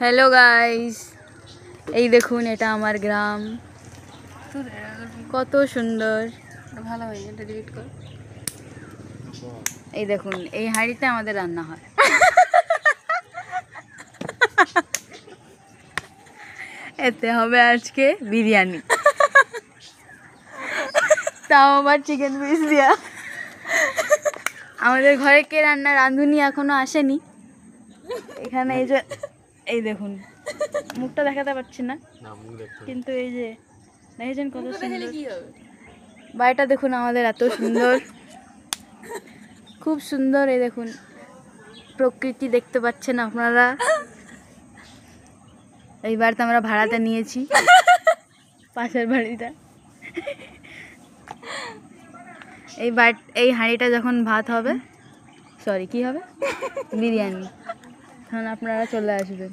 Hello guys, এই দেখুন এটা আমার গ্রাম, কত সুন্দর। ভালো হয়, এটা ডিলিট কর। এই দেখুন এই হাঁড়িতে আমাদের রান্না হয়। এতে হবে আজকে বিরিয়ানি, তাও আবার চিকেন পিস দিয়া। আমাদের ঘরে কে রাঁধুনি এখনো আসেনি। এখানে এই যে এই দেখুন, মুখটা দেখাতে পারছি না, কিন্তু এই যে দেখেছেন কত সুন্দর বাড়িটা। দেখুন আমাদের এত সুন্দর, খুব সুন্দর। এই দেখুন প্রকৃতি দেখতে পাচ্ছেন আপনারা। এই বাড়িতে আমরা ভাড়াতে নিয়েছি, পাশের বাড়িটা। এই হাঁড়িটা যখন ভাত হবে, সরি কি হবে, বিরিয়ানি, তখন আপনারা চলে আসবেন।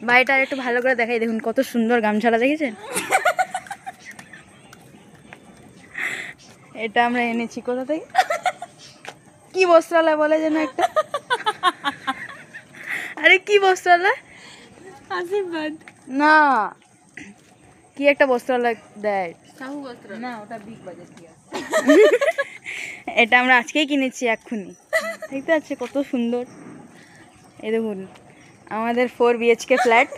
বাড়িটা একটু ভালো করে দেখাই, দেখুন কত সুন্দর গামছাটা দেখেছেন। এটা আমরা এনেছি কোথা থেকে, কি বস্ত্রালয় বলে যেন একটা, আরে কি বস্ত্রালয়, আশীর্বাদ না কি একটা বস্ত্রালয় দেয়, সাহু বস্ত্র না, ওটা বিগ বাজার কি আছে। এটা আমরা আজকেই কিনেছি এক্ষুনি। দেখতে পাচ্ছি কত সুন্দর। এই দেখুন আমাদের 4 BHK ফ্ল্যাট।